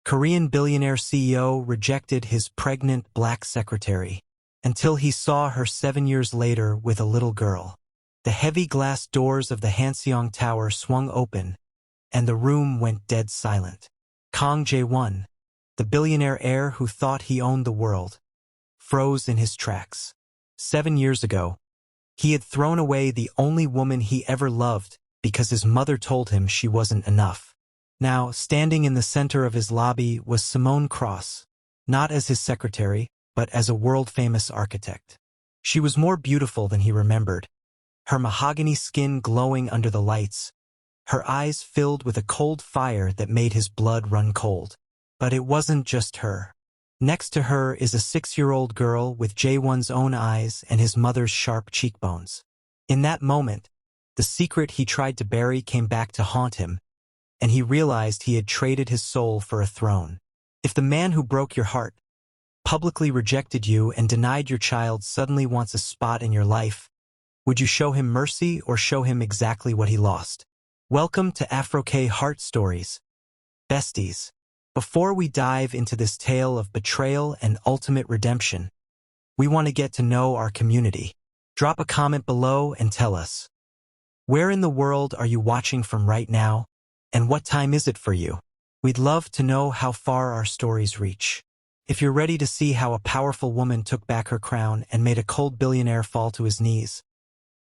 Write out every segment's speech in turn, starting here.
Korean billionaire CEO rejected his pregnant black secretary until he saw her 7 years later with a little girl. The heavy glass doors of the Hanseong Tower swung open, and the room went dead silent. Kang Jae-won, the billionaire heir who thought he owned the world, froze in his tracks. 7 years ago, he had thrown away the only woman he ever loved because his mother told him she wasn't enough. Now, standing in the center of his lobby was Simone Cross, not as his secretary, but as a world-famous architect. She was more beautiful than he remembered, her mahogany skin glowing under the lights, her eyes filled with a cold fire that made his blood run cold. But it wasn't just her. Next to her is a 6-year-old girl with Jae-won's own eyes and his mother's sharp cheekbones. In that moment, the secret he tried to bury came back to haunt him, and he realized he had traded his soul for a throne. If the man who broke your heart, publicly rejected you and denied your child suddenly wants a spot in your life, would you show him mercy or show him exactly what he lost? Welcome to Afro-Seoul Heart Stories. Besties, before we dive into this tale of betrayal and ultimate redemption, we want to get to know our community. Drop a comment below and tell us, where in the world are you watching from right now? And what time is it for you? We'd love to know how far our stories reach. If you're ready to see how a powerful woman took back her crown and made a cold billionaire fall to his knees,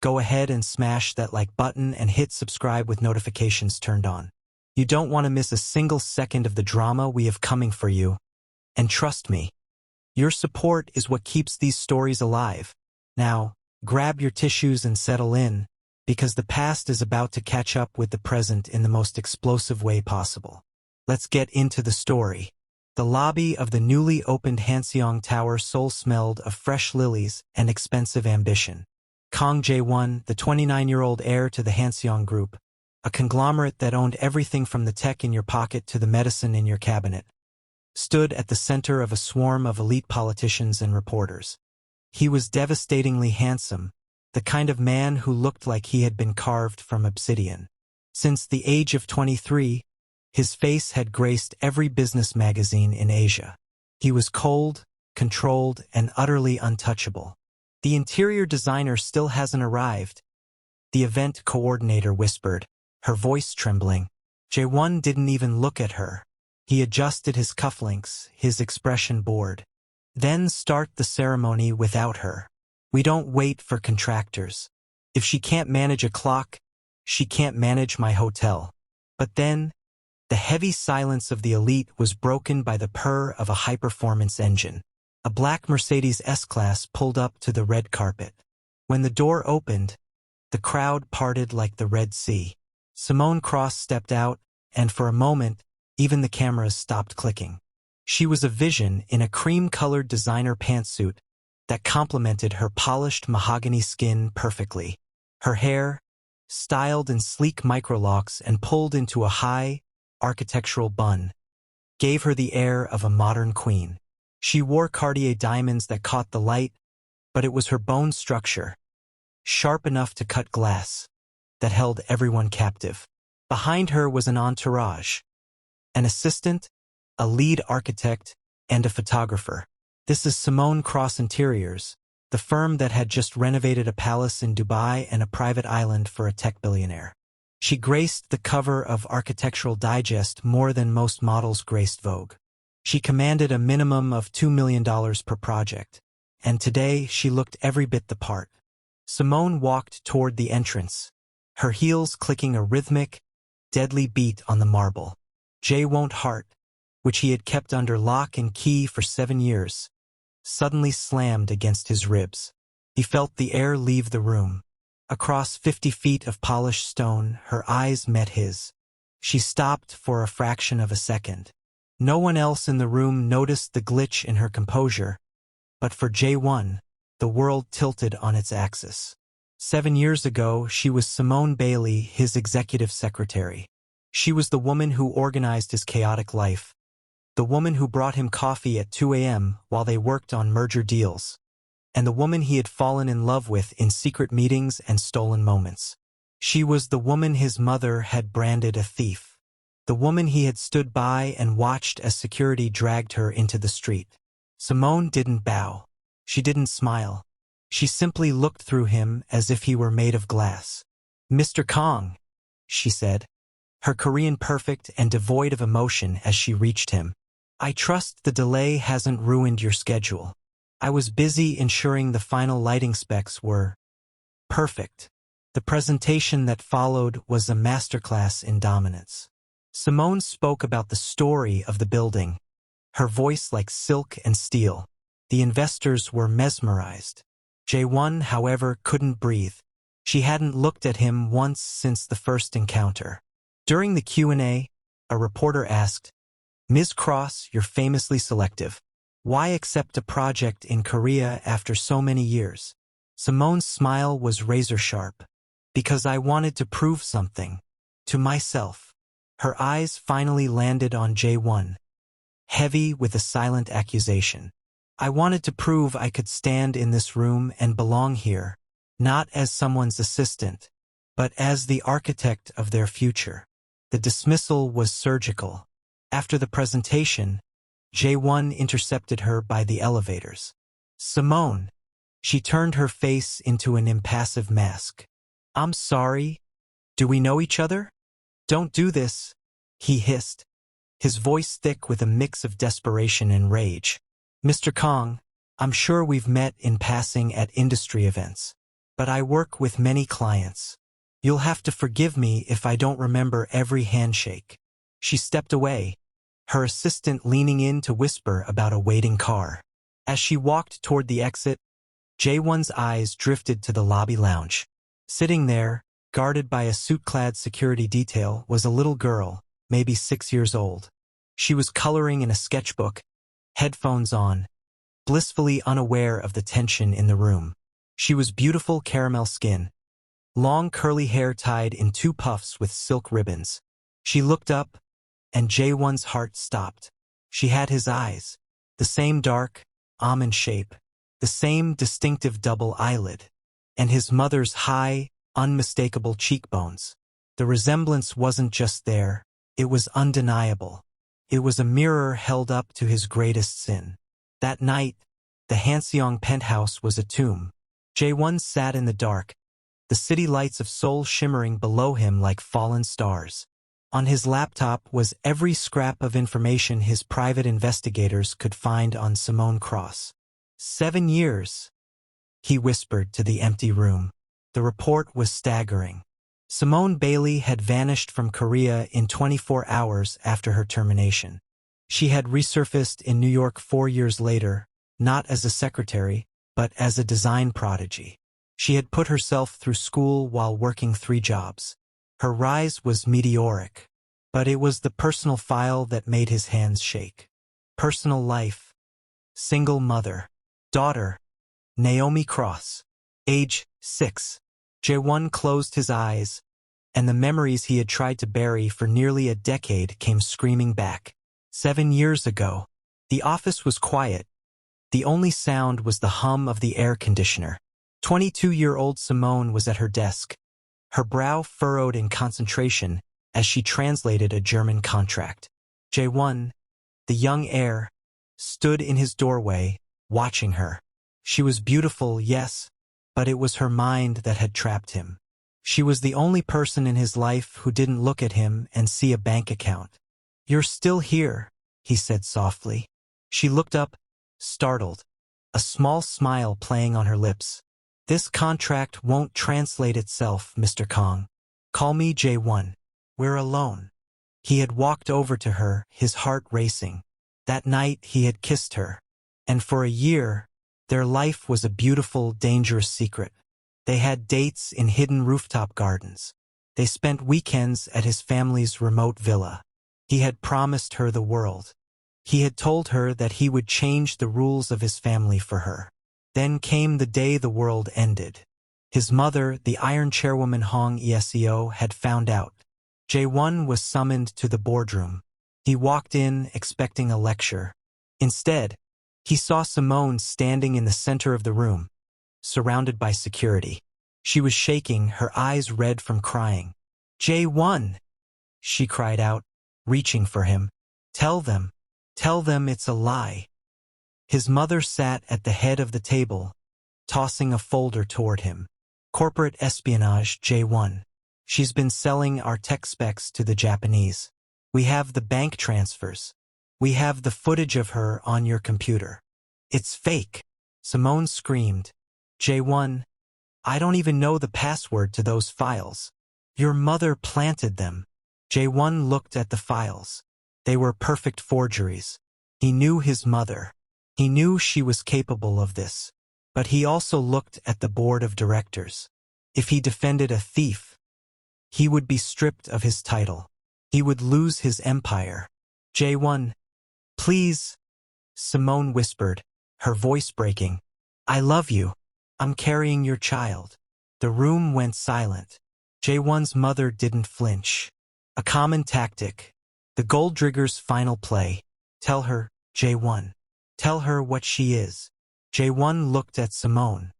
go ahead and smash that like button and hit subscribe with notifications turned on. You don't want to miss a single second of the drama we have coming for you. And trust me, your support is what keeps these stories alive. Now, grab your tissues and settle in, because the past is about to catch up with the present in the most explosive way possible. Let's get into the story. The lobby of the newly opened Hanseong Tower Seoul smelled of fresh lilies and expensive ambition. Kang Jae-won, the 29-year-old heir to the Hanseong Group, a conglomerate that owned everything from the tech in your pocket to the medicine in your cabinet, stood at the center of a swarm of elite politicians and reporters. He was devastatingly handsome, the kind of man who looked like he had been carved from obsidian. Since the age of 23, his face had graced every business magazine in Asia. He was cold, controlled, and utterly untouchable. The interior designer still hasn't arrived, the event coordinator whispered, her voice trembling. Jae-won didn't even look at her. He adjusted his cufflinks, his expression bored. Then start the ceremony without her. We don't wait for contractors. If she can't manage a clock, she can't manage my hotel. But then, the heavy silence of the elite was broken by the purr of a high-performance engine. A black Mercedes S-Class pulled up to the red carpet. When the door opened, the crowd parted like the Red Sea. Simone Cross stepped out, and for a moment, even the cameras stopped clicking. She was a vision in a cream-colored designer pantsuit that complemented her polished mahogany skin perfectly. Her hair, styled in sleek microlocks and pulled into a high, architectural bun, gave her the air of a modern queen. She wore Cartier diamonds that caught the light, but it was her bone structure, sharp enough to cut glass, that held everyone captive. Behind her was an entourage, an assistant, a lead architect, and a photographer. This is Simone Cross Interiors, the firm that had just renovated a palace in Dubai and a private island for a tech billionaire. She graced the cover of Architectural Digest more than most models graced Vogue. She commanded a minimum of $2 million per project, and today she looked every bit the part. Simone walked toward the entrance, her heels clicking a rhythmic, deadly beat on the marble. Jae-won's heart, which he had kept under lock and key for 7 years, suddenly slammed against his ribs. He felt the air leave the room. Across 50 feet of polished stone, her eyes met his. She stopped for a fraction of a second. No one else in the room noticed the glitch in her composure, but for Jae-won, the world tilted on its axis. 7 years ago, she was Simone Bailey, his executive secretary. She was the woman who organized his chaotic life, the woman who brought him coffee at 2 a.m. while they worked on merger deals, and the woman he had fallen in love with in secret meetings and stolen moments. She was the woman his mother had branded a thief, the woman he had stood by and watched as security dragged her into the street. Simone didn't bow. She didn't smile. She simply looked through him as if he were made of glass. "Mr. Kang," she said, her Korean perfect and devoid of emotion as she reached him. "I trust the delay hasn't ruined your schedule. I was busy ensuring the final lighting specs were perfect." The presentation that followed was a masterclass in dominance. Simone spoke about the story of the building, her voice like silk and steel. The investors were mesmerized. Jae-won, however, couldn't breathe. She hadn't looked at him once since the first encounter. During the Q&A, a reporter asked, "Ms. Cross, you're famously selective. Why accept a project in Korea after so many years?" Simone's smile was razor-sharp. "Because I wanted to prove something. To myself." Her eyes finally landed on Jae-won, heavy with a silent accusation. "I wanted to prove I could stand in this room and belong here, not as someone's assistant, but as the architect of their future." The dismissal was surgical. After the presentation, Jae-won intercepted her by the elevators. "Simone." She turned her face into an impassive mask. "I'm sorry. Do we know each other?" "Don't do this," he hissed, his voice thick with a mix of desperation and rage. "Mr. Kang, I'm sure we've met in passing at industry events, but I work with many clients. You'll have to forgive me if I don't remember every handshake." She stepped away, her assistant leaning in to whisper about a waiting car. As she walked toward the exit, Jae-won's eyes drifted to the lobby lounge. Sitting there, guarded by a suit-clad security detail, was a little girl, maybe 6 years old. She was coloring in a sketchbook, headphones on, blissfully unaware of the tension in the room. She was beautiful caramel skin, long curly hair tied in 2 puffs with silk ribbons. She looked up, and Jae-won's heart stopped. She had his eyes, the same dark, almond shape, the same distinctive double eyelid, and his mother's high, unmistakable cheekbones. The resemblance wasn't just there, it was undeniable. It was a mirror held up to his greatest sin. That night, the Hanseong penthouse was a tomb. Jae-won sat in the dark, the city lights of Seoul shimmering below him like fallen stars. On his laptop was every scrap of information his private investigators could find on Simone Cross. 7 years, he whispered to the empty room. The report was staggering. Simone Bailey had vanished from Korea in 24 hours after her termination. She had resurfaced in New York 4 years later, not as a secretary, but as a design prodigy. She had put herself through school while working 3 jobs. Her rise was meteoric, but it was the personal file that made his hands shake. Personal life. Single mother. Daughter, Naomi Cross. Age 6. Jae-won closed his eyes, and the memories he had tried to bury for nearly a decade came screaming back. 7 years ago, the office was quiet. The only sound was the hum of the air conditioner. 22-year-old Simone was at her desk, her brow furrowed in concentration as she translated a German contract. Jae-won, the young heir, stood in his doorway, watching her. She was beautiful, yes, but it was her mind that had trapped him. She was the only person in his life who didn't look at him and see a bank account. "You're still here," he said softly. She looked up, startled, a small smile playing on her lips. "This contract won't translate itself, Mr. Kang. Call me Jae-won. We're alone." He had walked over to her, his heart racing. That night he had kissed her, and for a year, their life was a beautiful, dangerous secret. They had dates in hidden rooftop gardens. They spent weekends at his family's remote villa. He had promised her the world. He had told her that he would change the rules of his family for her. Then came the day the world ended. His mother, the Iron Chairwoman Hong Eseo, had found out. Jae-won was summoned to the boardroom. He walked in expecting a lecture. Instead, he saw Simone standing in the center of the room, surrounded by security. She was shaking, her eyes red from crying. "Jae-won!" she cried out, reaching for him. Tell them it's a lie. His mother sat at the head of the table, tossing a folder toward him. Corporate espionage, Jae-won. She's been selling our tech specs to the Japanese. We have the bank transfers. We have the footage of her on your computer. It's fake. Simone screamed. Jae-won, I don't even know the password to those files. Your mother planted them. Jae-won looked at the files. They were perfect forgeries. He knew his mother. He knew she was capable of this. But he also looked at the board of directors. If he defended a thief, he would be stripped of his title. He would lose his empire. Jae-won, please, Simone whispered, her voice breaking. I love you. I'm carrying your child. The room went silent. Jae-won's mother didn't flinch. A common tactic. The gold digger's final play. Tell her, Jae-won. Tell her what she is. Jae-won looked at Simone.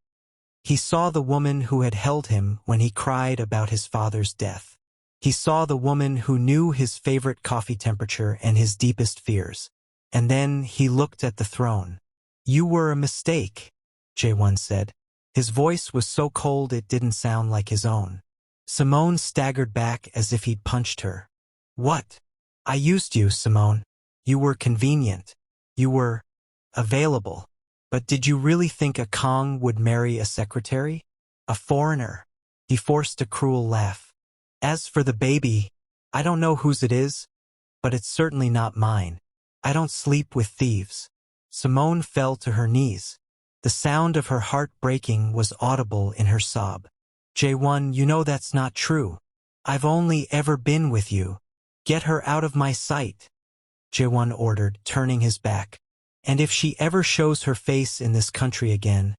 He saw the woman who had held him when he cried about his father's death. He saw the woman who knew his favorite coffee temperature and his deepest fears. And then he looked at the throne. You were a mistake, Jae-won said. His voice was so cold it didn't sound like his own. Simone staggered back as if he'd punched her. What? I used you, Simone. You were convenient. You were available. But did you really think a Kang would marry a secretary? A foreigner? He forced a cruel laugh. As for the baby, I don't know whose it is, but it's certainly not mine. I don't sleep with thieves. Simone fell to her knees. The sound of her heart breaking was audible in her sob. Jae-won, you know that's not true. I've only ever been with you. Get her out of my sight, Jae-won ordered, turning his back. And if she ever shows her face in this country again,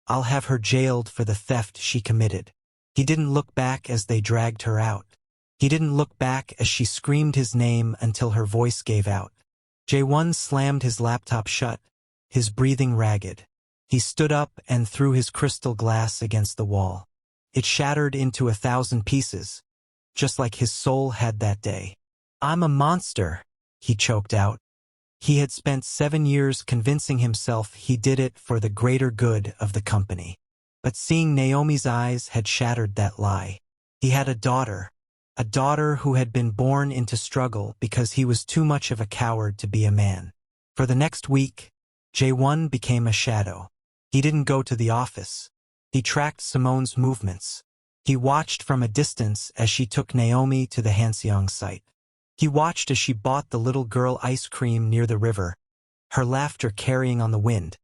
I'll have her jailed for the theft she committed. He didn't look back as they dragged her out. He didn't look back as she screamed his name until her voice gave out. Jae-won slammed his laptop shut, his breathing ragged. He stood up and threw his crystal glass against the wall. It shattered into 1,000 pieces, just like his soul had that day. I'm a monster, he choked out. He had spent 7 years convincing himself he did it for the greater good of the company. But seeing Naomi's eyes had shattered that lie. He had a daughter who had been born into struggle because he was too much of a coward to be a man. For the next week, Jae-won became a shadow. He didn't go to the office. He tracked Simone's movements. He watched from a distance as she took Naomi to the Hanseong site. He watched as she bought the little girl ice cream near the river, her laughter carrying on the wind.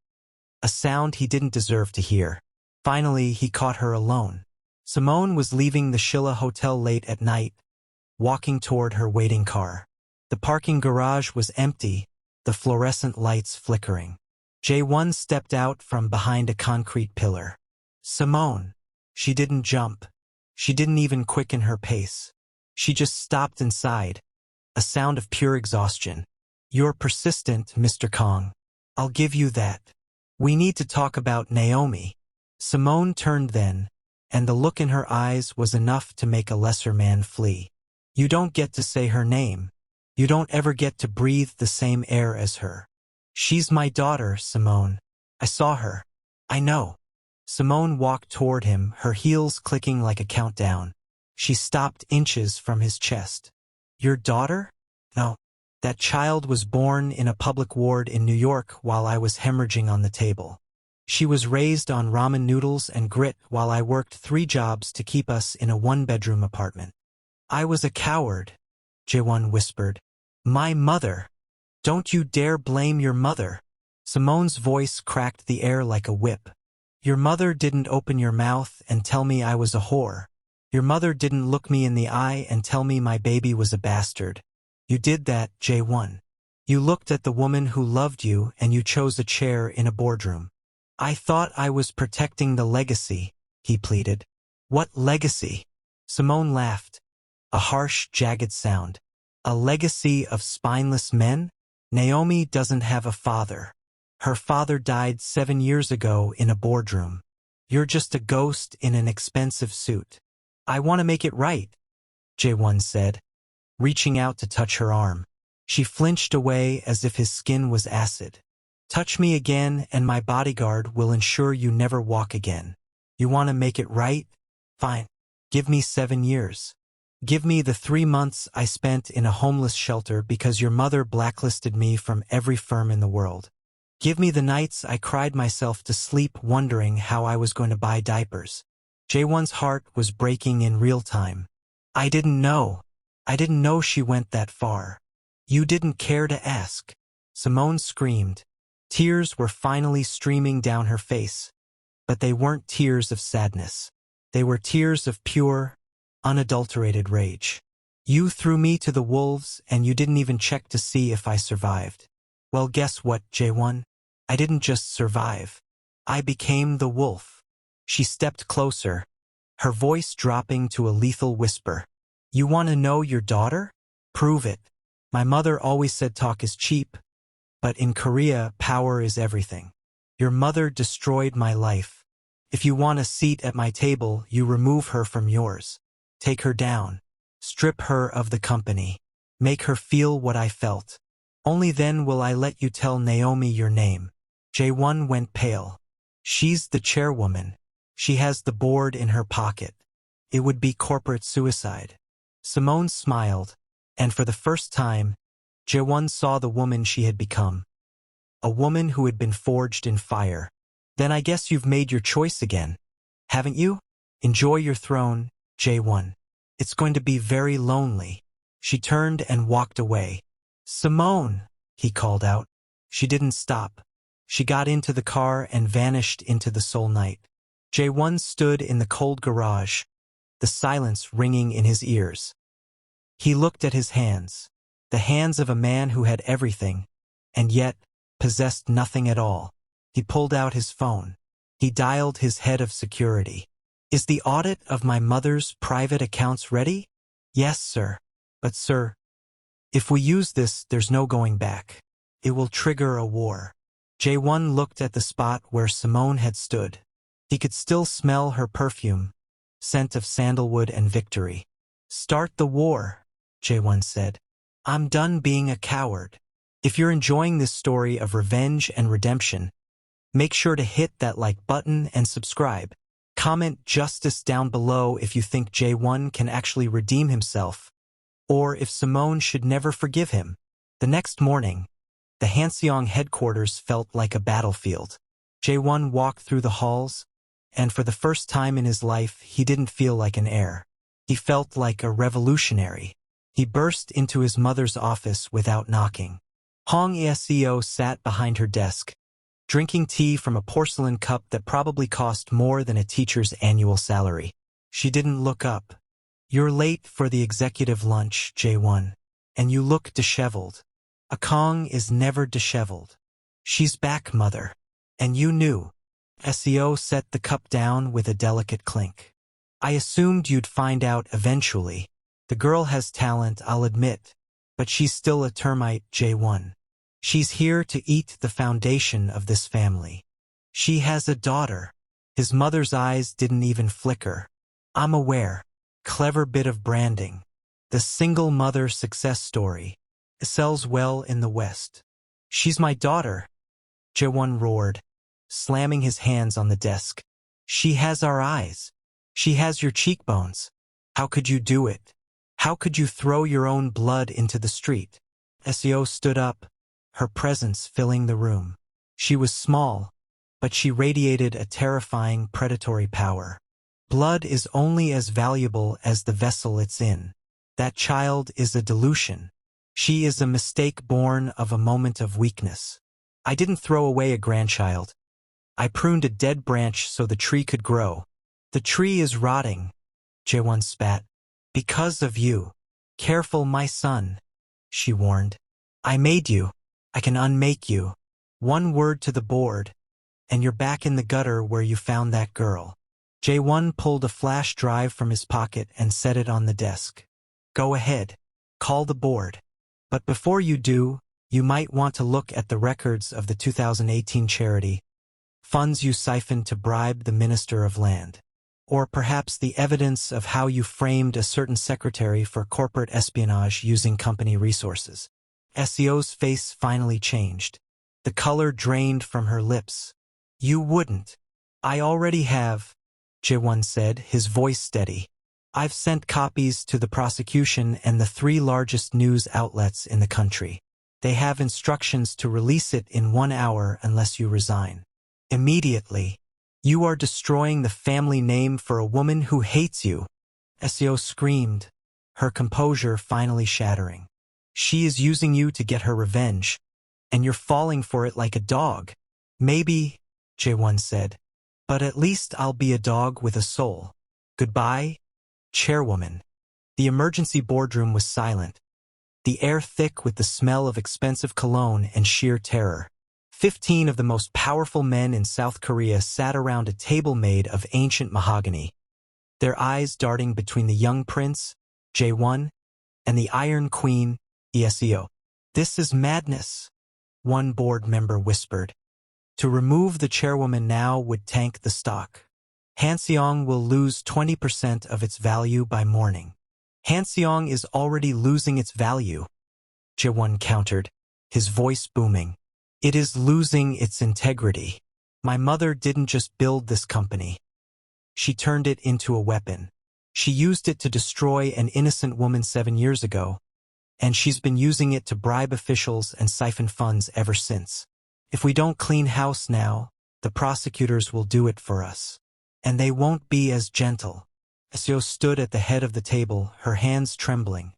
A sound he didn't deserve to hear. Finally, he caught her alone. Simone was leaving the Shilla Hotel late at night, walking toward her waiting car. The parking garage was empty, the fluorescent lights flickering. Jae-won stepped out from behind a concrete pillar. Simone. She didn't jump. She didn't even quicken her pace. She just stopped inside. A sound of pure exhaustion. You're persistent, Mr. Kang. I'll give you that. We need to talk about Naomi. Simone turned then, and the look in her eyes was enough to make a lesser man flee. You don't get to say her name. You don't ever get to breathe the same air as her. She's my daughter, Simone. I saw her. I know. Simone walked toward him, her heels clicking like a countdown. She stopped inches from his chest. Your daughter? No. That child was born in a public ward in New York while I was hemorrhaging on the table. She was raised on ramen noodles and grit while I worked 3 jobs to keep us in a 1-bedroom apartment. I was a coward, Jae-won whispered. My mother. Don't you dare blame your mother. Simone's voice cracked the air like a whip. Your mother didn't open your mouth and tell me I was a whore. Your mother didn't look me in the eye and tell me my baby was a bastard. You did that, Jae-won. You looked at the woman who loved you and you chose a chair in a boardroom. I thought I was protecting the legacy, he pleaded. What legacy? Simone laughed. A harsh, jagged sound. A legacy of spineless men? Naomi doesn't have a father. Her father died 7 years ago in a boardroom. You're just a ghost in an expensive suit. I want to make it right, Jae-won said. reaching out to touch her arm. She flinched away as if his skin was acid. Touch me again and my bodyguard will ensure you never walk again. You want to make it right? Fine. Give me 7 years. Give me the 3 months I spent in a homeless shelter because your mother blacklisted me from every firm in the world. Give me the nights I cried myself to sleep wondering how I was going to buy diapers. Jae-won's heart was breaking in real time. I didn't know. I didn't know she went that far. You didn't care to ask. Simone screamed. Tears were finally streaming down her face. But they weren't tears of sadness. They were tears of pure, unadulterated rage. You threw me to the wolves and you didn't even check to see if I survived. Well, guess what, Jae-won? I didn't just survive. I became the wolf. She stepped closer, her voice dropping to a lethal whisper. You want to know your daughter? Prove it. My mother always said talk is cheap, but in Korea, power is everything. Your mother destroyed my life. If you want a seat at my table, you remove her from yours. Take her down. Strip her of the company. Make her feel what I felt. Only then will I let you tell Naomi your name. Jae-won went pale. She's the chairwoman. She has the board in her pocket. It would be corporate suicide. Simone smiled, and for the first time, Jae-won saw the woman she had become. A woman who had been forged in fire. Then I guess you've made your choice again, haven't you? Enjoy your throne, Jae-won. It's going to be very lonely. She turned and walked away. Simone, he called out. She didn't stop. She got into the car and vanished into the Seoul night. Jae-won stood in the cold garage, the silence ringing in his ears. He looked at his hands, the hands of a man who had everything, and yet possessed nothing at all. He pulled out his phone. He dialed his head of security. Is the audit of my mother's private accounts ready? Yes, sir. But sir, if we use this, there's no going back. It will trigger a war. Jae-won looked at the spot where Simone had stood. He could still smell her perfume, scent of sandalwood and victory. Start the war, Jae-won said. I'm done being a coward. If you're enjoying this story of revenge and redemption, make sure to hit that like button and subscribe. Comment justice down below if you think Jae-won can actually redeem himself, or if Simone should never forgive him. The next morning, the Hanseong headquarters felt like a battlefield. Jae-won walked through the halls, and for the first time in his life, he didn't feel like an heir. He felt like a revolutionary. He burst into his mother's office without knocking. Hong Seo sat behind her desk, drinking tea from a porcelain cup that probably cost more than a teacher's annual salary. She didn't look up. You're late for the executive lunch, Jae-won, and you look disheveled. A Kong is never disheveled. She's back, mother. And you knew. Seo set the cup down with a delicate clink. I assumed you'd find out eventually. The girl has talent, I'll admit, but she's still a termite, Jae-won. She's here to eat the foundation of this family. She has a daughter. His mother's eyes didn't even flicker. I'm aware. Clever bit of branding. The single mother success story. It sells well in the West. She's my daughter, Jae-won roared, slamming his hands on the desk. She has our eyes. She has your cheekbones. How could you do it? How could you throw your own blood into the street? Seo stood up, her presence filling the room. She was small, but she radiated a terrifying predatory power. Blood is only as valuable as the vessel it's in. That child is a dilution. She is a mistake born of a moment of weakness. I didn't throw away a grandchild. I pruned a dead branch so the tree could grow. The tree is rotting, Jae-won spat. Because of you. Careful, my son, she warned. I made you. I can unmake you. One word to the board, and you're back in the gutter where you found that girl. Jae-won pulled a flash drive from his pocket and set it on the desk. Go ahead. Call the board. But before you do, you might want to look at the records of the 2018 charity, funds you siphoned to bribe the Minister of Land. Or perhaps the evidence of how you framed a certain secretary for corporate espionage using company resources. SEO's face finally changed. The color drained from her lips. You wouldn't. I already have, Jae-won said, his voice steady. I've sent copies to the prosecution and the 3 largest news outlets in the country. They have instructions to release it in 1 hour unless you resign. Immediately. You are destroying the family name for a woman who hates you. SEO screamed, her composure finally shattering. She is using you to get her revenge, and you're falling for it like a dog. Maybe, Jae-won said, but at least I'll be a dog with a soul. Goodbye, chairwoman. The emergency boardroom was silent, the air thick with the smell of expensive cologne and sheer terror. 15 of the most powerful men in South Korea sat around a table made of ancient mahogany, their eyes darting between the young prince, Jae-won, and the Iron Queen, ESEO. This is madness, one board member whispered. To remove the chairwoman now would tank the stock. Hanseong will lose 20% of its value by morning. Hanseong is already losing its value, Jae-won countered, his voice booming. It is losing its integrity. My mother didn't just build this company. She turned it into a weapon. She used it to destroy an innocent woman 7 years ago, and she's been using it to bribe officials and siphon funds ever since. If we don't clean house now, the prosecutors will do it for us. And they won't be as gentle. Seo stood at the head of the table, her hands trembling.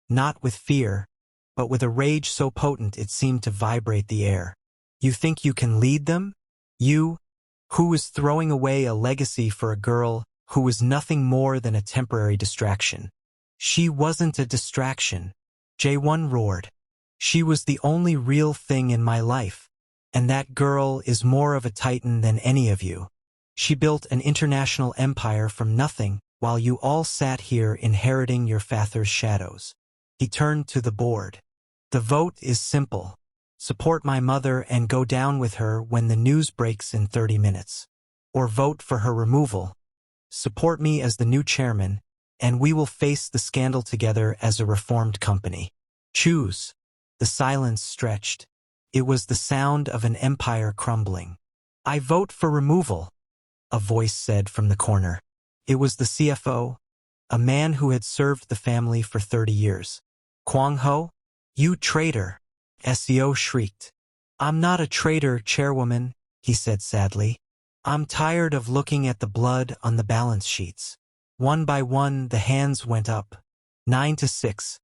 Not with fear, but with a rage so potent it seemed to vibrate the air. You think you can lead them? You, who is throwing away a legacy for a girl who was nothing more than a temporary distraction. She wasn't a distraction, Jae-won roared. She was the only real thing in my life. And that girl is more of a titan than any of you. She built an international empire from nothing while you all sat here inheriting your father's shadows. He turned to the board. The vote is simple. Support my mother and go down with her when the news breaks in 30 minutes. Or vote for her removal. Support me as the new chairman, and we will face the scandal together as a reformed company. Choose. The silence stretched. It was the sound of an empire crumbling. I vote for removal, a voice said from the corner. It was the CFO, a man who had served the family for 30 years. Kwang-ho? You traitor, SEO shrieked. I'm not a traitor, chairwoman, he said sadly. I'm tired of looking at the blood on the balance sheets. One by one, the hands went up. 9-6.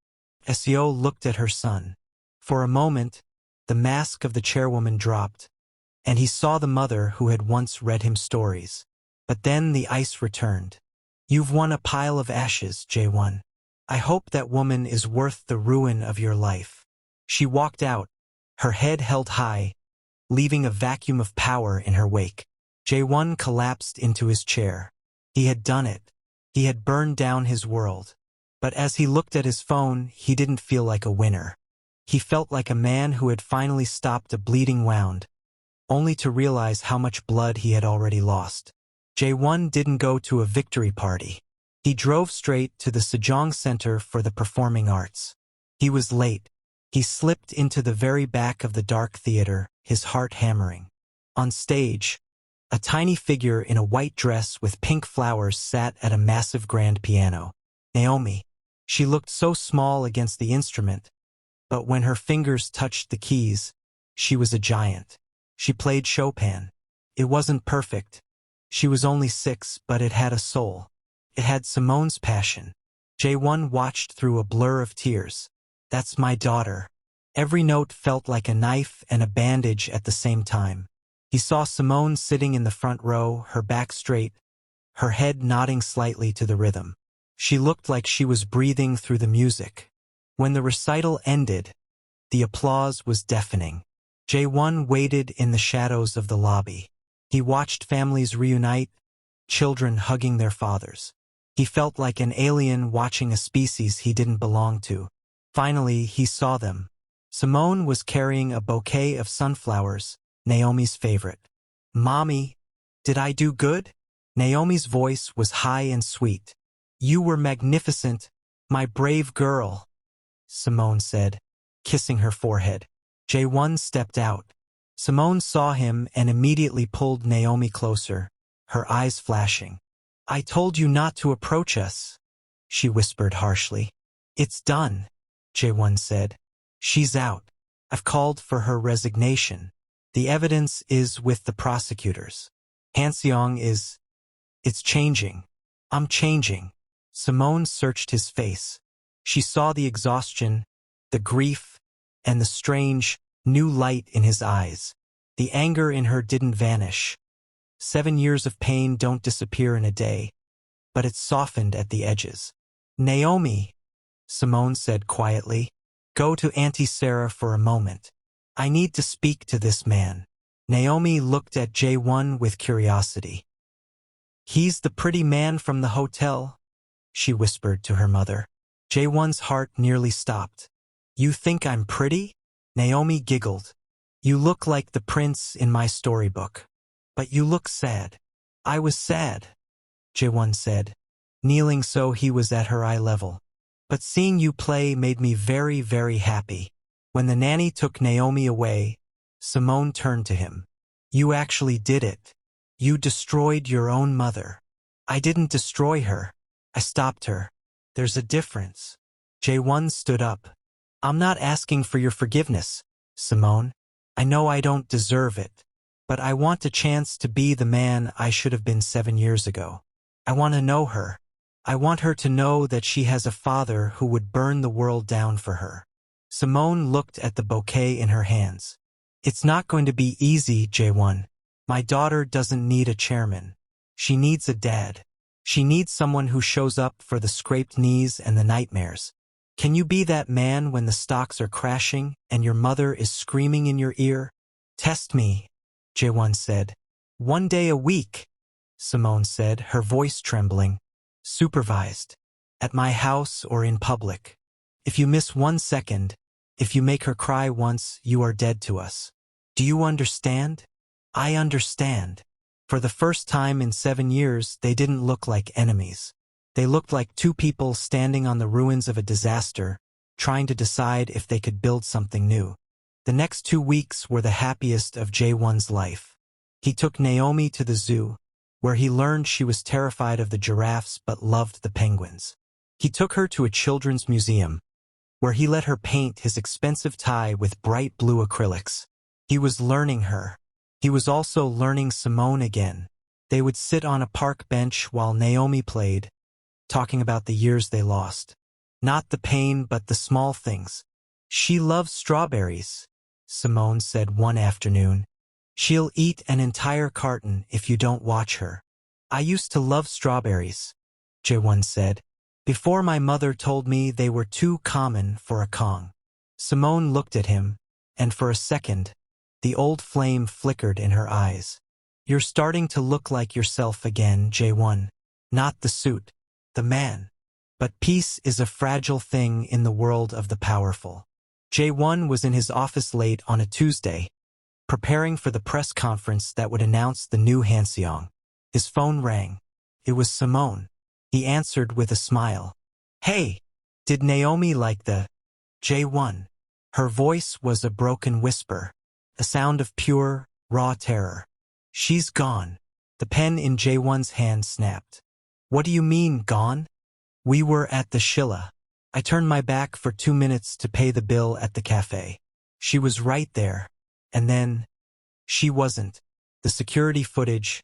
SEO looked at her son. For a moment, the mask of the chairwoman dropped, and he saw the mother who had once read him stories. But then the ice returned. You've won a pile of ashes, Jae-won. I hope that woman is worth the ruin of your life. She walked out, her head held high, leaving a vacuum of power in her wake. Jae-won collapsed into his chair. He had done it. He had burned down his world. But as he looked at his phone, he didn't feel like a winner. He felt like a man who had finally stopped a bleeding wound, only to realize how much blood he had already lost. Jae-won didn't go to a victory party. He drove straight to the Sejong Center for the Performing Arts. He was late. He slipped into the very back of the dark theater, his heart hammering. On stage, a tiny figure in a white dress with pink flowers sat at a massive grand piano. Naomi. She looked so small against the instrument, but when her fingers touched the keys, she was a giant. She played Chopin. It wasn't perfect. She was only 6, but it had a soul. It had Simone's passion. Jae-won watched through a blur of tears. That's my daughter. Every note felt like a knife and a bandage at the same time. He saw Simone sitting in the front row, her back straight, her head nodding slightly to the rhythm. She looked like she was breathing through the music. When the recital ended, the applause was deafening. Jae-won waited in the shadows of the lobby. He watched families reunite, children hugging their fathers. He felt like an alien watching a species he didn't belong to. Finally, he saw them. Simone was carrying a bouquet of sunflowers, Naomi's favorite. Mommy, did I do good? Naomi's voice was high and sweet. "You were magnificent, my brave girl," Simone said, kissing her forehead. Jae-won stepped out. Simone saw him and immediately pulled Naomi closer, her eyes flashing. "I told you not to approach us," she whispered harshly. "It's done," Jae-won said. "She's out. I've called for her resignation. The evidence is with the prosecutors. Hanseong is... It's changing. I'm changing." Simone searched his face. She saw the exhaustion, the grief, and the strange, new light in his eyes. The anger in her didn't vanish. 7 years of pain don't disappear in a day, but it softened at the edges. "Naomi," Simone said quietly, "go to Auntie Sarah for a moment. I need to speak to this man." Naomi looked at Jae-won with curiosity. "He's the pretty man from the hotel," she whispered to her mother. Jae-won's heart nearly stopped. "You think I'm pretty?" Naomi giggled. "You look like the prince in my storybook. But you look sad." "I was sad," Jae-won said, kneeling so he was at her eye level. "But seeing you play made me very, very happy." When the nanny took Naomi away, Simone turned to him. "You actually did it. You destroyed your own mother." "I didn't destroy her. I stopped her. There's a difference." Jae-won stood up. "I'm not asking for your forgiveness, Simone. I know I don't deserve it. But I want a chance to be the man I should have been 7 years ago. I want to know her. I want her to know that she has a father who would burn the world down for her." Simone looked at the bouquet in her hands. "It's not going to be easy, Jae-won. My daughter doesn't need a chairman. She needs a dad. She needs someone who shows up for the scraped knees and the nightmares. Can you be that man when the stocks are crashing and your mother is screaming in your ear?" "Test me," Jae-won said. "1 day a week," Simone said, her voice trembling. "Supervised. At my house or in public. If you miss 1 second, if you make her cry once, you are dead to us. Do you understand?" "I understand." For the first time in 7 years, they didn't look like enemies. They looked like two people standing on the ruins of a disaster, trying to decide if they could build something new. The next 2 weeks were the happiest of Jae-won's life. He took Naomi to the zoo, where he learned she was terrified of the giraffes but loved the penguins. He took her to a children's museum, where he let her paint his expensive tie with bright blue acrylics. He was learning her. He was also learning Simone again. They would sit on a park bench while Naomi played, talking about the years they lost. Not the pain, but the small things. "She loves strawberries," Simone said one afternoon. "She'll eat an entire carton if you don't watch her." "I used to love strawberries," Jae-won said, "before my mother told me they were too common for a Kong." Simone looked at him, and for a second, the old flame flickered in her eyes. "You're starting to look like yourself again, Jae-won. Not the suit, the man. But peace is a fragile thing in the world of the powerful." Jae-won was in his office late on a Tuesday, preparing for the press conference that would announce the new Hanseong. His phone rang. It was Simone. He answered with a smile. "Hey, did Naomi like the..." "Jae-won." Her voice was a broken whisper, a sound of pure, raw terror. "She's gone." The pen in Jae-won's hand snapped. "What do you mean, gone?" "We were at the Shilla. I turned my back for 2 minutes to pay the bill at the cafe. She was right there. And then, she wasn't. The security footage,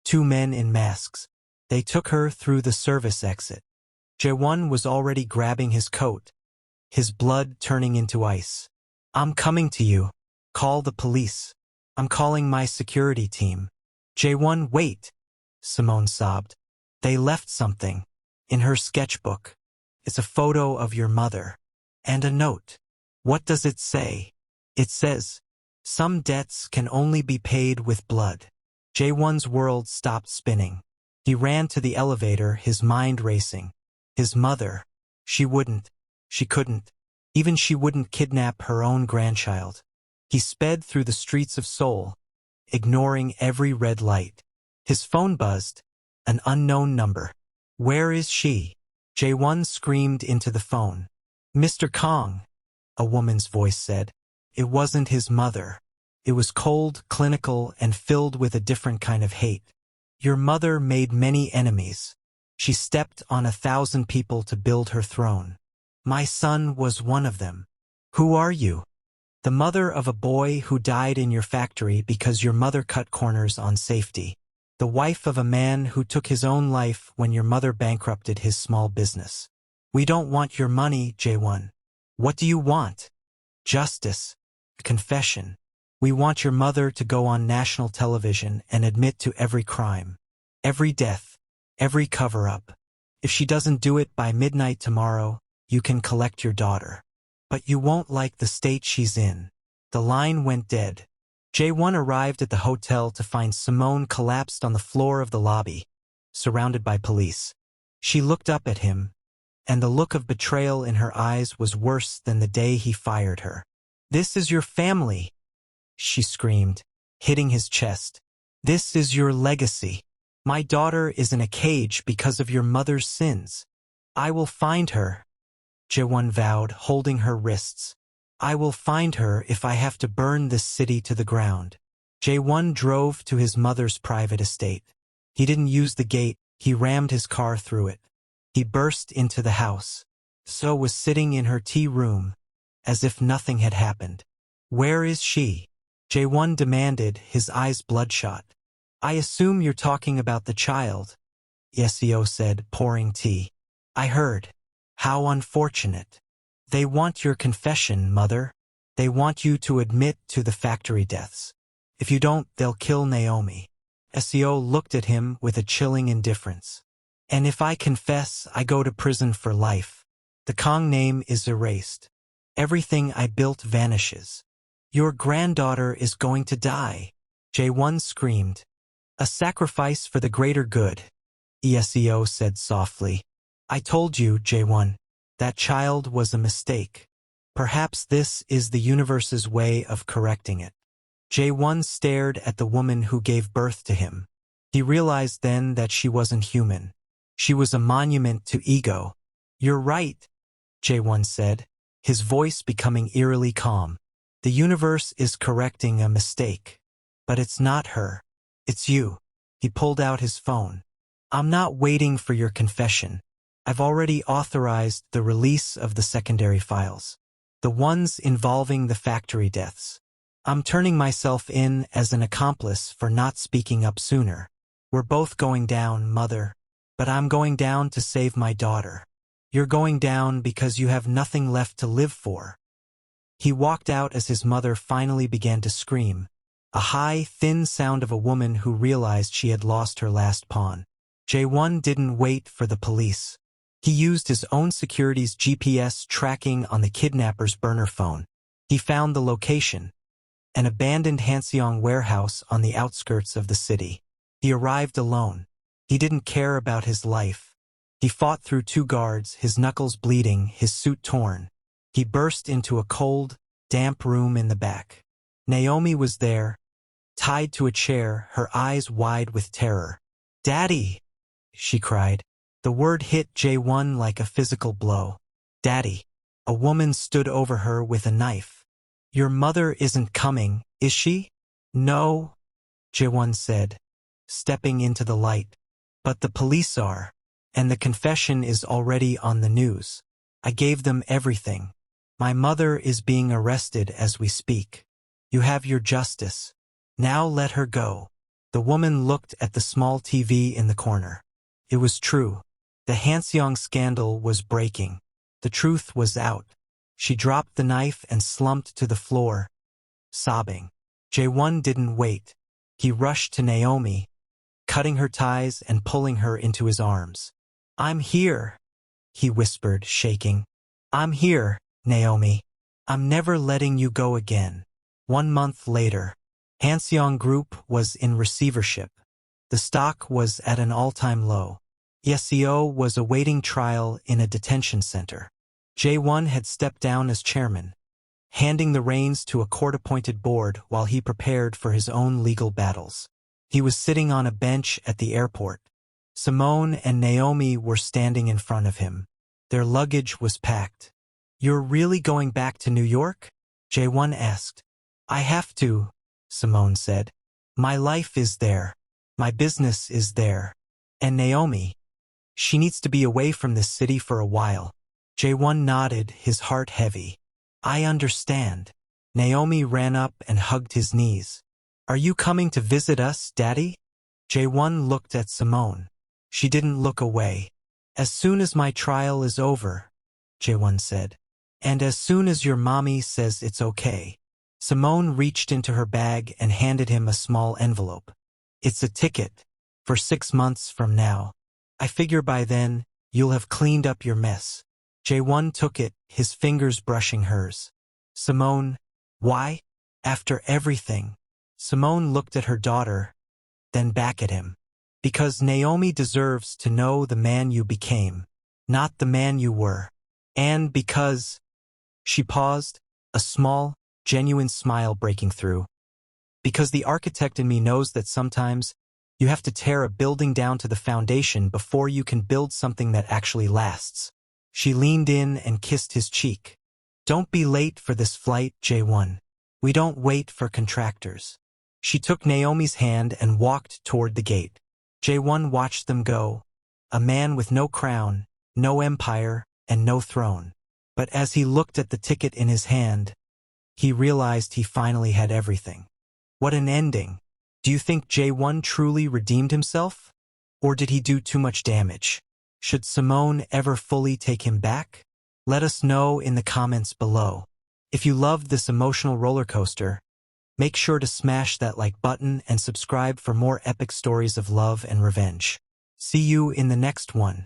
2 men in masks. They took her through the service exit." Jae-won was already grabbing his coat, his blood turning into ice. "I'm coming to you. Call the police. I'm calling my security team." "Jae-won, wait," Simone sobbed. "They left something. In her sketchbook. It's a photo of your mother. And a note." "What does it say?" "It says, 'Some debts can only be paid with blood.'" Jae-won's world stopped spinning. He ran to the elevator, his mind racing. His mother. She wouldn't. She couldn't. Even she wouldn't kidnap her own grandchild. He sped through the streets of Seoul, ignoring every red light. His phone buzzed. An unknown number. Where is she? Jae-won screamed into the phone. Mr. Kang, a woman's voice said. It wasn't his mother. It was cold, clinical, and filled with a different kind of hate. Your mother made many enemies. She stepped on 1,000 people to build her throne. My son was one of them. Who are you? The mother of a boy who died in your factory because your mother cut corners on safety. The wife of a man who took his own life when your mother bankrupted his small business. We don't want your money, Jae-won. What do you want? Justice. A confession. We want your mother to go on national television and admit to every crime, every death, every cover-up. If she doesn't do it by midnight tomorrow, you can collect your daughter. But you won't like the state she's in. The line went dead. Jae-won arrived at the hotel to find Simone collapsed on the floor of the lobby, surrounded by police. She looked up at him, and the look of betrayal in her eyes was worse than the day he fired her. This is your family, she screamed, hitting his chest. This is your legacy. My daughter is in a cage because of your mother's sins. I will find her, Jae-won vowed, holding her wrists. I will find her if I have to burn this city to the ground. Jae-won drove to his mother's private estate. He didn't use the gate, he rammed his car through it. He burst into the house. So was sitting in her tea room, as if nothing had happened. Where is she? Jae-won demanded, his eyes bloodshot. I assume you're talking about the child, Yeseo said, pouring tea. I heard. How unfortunate. They want your confession, mother. They want you to admit to the factory deaths. If you don't, they'll kill Naomi. Yeseo looked at him with a chilling indifference. And if I confess, I go to prison for life. The Kang name is erased. Everything I built vanishes. Your granddaughter is going to die, Jae-won screamed. A sacrifice for the greater good, Yeseo said softly. I told you, Jae-won, that child was a mistake. Perhaps this is the universe's way of correcting it. Jae-won stared at the woman who gave birth to him. He realized then that she wasn't human. She was a monument to ego. You're right, Jae-won said, his voice becoming eerily calm. The universe is correcting a mistake. But it's not her. It's you. He pulled out his phone. I'm not waiting for your confession. I've already authorized the release of the secondary files. The ones involving the factory deaths. I'm turning myself in as an accomplice for not speaking up sooner. We're both going down, mother. But I'm going down to save my daughter. You're going down because you have nothing left to live for. He walked out as his mother finally began to scream. A high, thin sound of a woman who realized she had lost her last pawn. Jae-won didn't wait for the police. He used his own security's GPS tracking on the kidnapper's burner phone. He found the location. An abandoned Hanseong warehouse on the outskirts of the city. He arrived alone. He didn't care about his life. He fought through 2 guards, his knuckles bleeding, his suit torn. He burst into a cold, damp room in the back. Naomi was there, tied to a chair, her eyes wide with terror. Daddy, she cried. The word hit Jae-won like a physical blow. Daddy. A woman stood over her with a knife. Your mother isn't coming, is she? No, Jae-won said, stepping into the light. But the police are, and the confession is already on the news. I gave them everything. My mother is being arrested as we speak. You have your justice. Now let her go. The woman looked at the small TV in the corner. It was true. The Hanseong scandal was breaking. The truth was out. She dropped the knife and slumped to the floor, sobbing. Jae-won didn't wait. He rushed to Naomi, cutting her ties and pulling her into his arms. I'm here, he whispered, shaking. I'm here, Naomi. I'm never letting you go again. 1 month later, Hanseong Group was in receivership. The stock was at an all-time low. Yeseo was awaiting trial in a detention center. Jae-won had stepped down as chairman, handing the reins to a court-appointed board while he prepared for his own legal battles. He was sitting on a bench at the airport, Simone and Naomi were standing in front of him. Their luggage was packed. "You're really going back to New York?" Jae-won asked. "I have to," Simone said. "My life is there. My business is there. And Naomi, she needs to be away from this city for a while." Jae-won nodded, his heart heavy. "I understand." Naomi ran up and hugged his knees. "Are you coming to visit us, Daddy?" Jae-won looked at Simone. She didn't look away. "As soon as my trial is over," Jae-won said. "And as soon as your mommy says it's okay." Simone reached into her bag and handed him a small envelope. "It's a ticket. For 6 months from now. I figure by then, you'll have cleaned up your mess." Jae-won took it, his fingers brushing hers. "Simone, why? After everything?" Simone looked at her daughter, then back at him. "Because Naomi deserves to know the man you became, not the man you were. And because—" She paused, a small, genuine smile breaking through. "Because the architect in me knows that sometimes you have to tear a building down to the foundation before you can build something that actually lasts." She leaned in and kissed his cheek. "Don't be late for this flight, Jae-won. We don't wait for contractors." She took Naomi's hand and walked toward the gate. Jae-won watched them go. A man with no crown, no empire, and no throne. But as he looked at the ticket in his hand, he realized he finally had everything. What an ending. Do you think Jae-won truly redeemed himself? Or did he do too much damage? Should Simone ever fully take him back? Let us know in the comments below. If you loved this emotional roller coaster, make sure to smash that like button and subscribe for more epic stories of love and revenge. See you in the next one.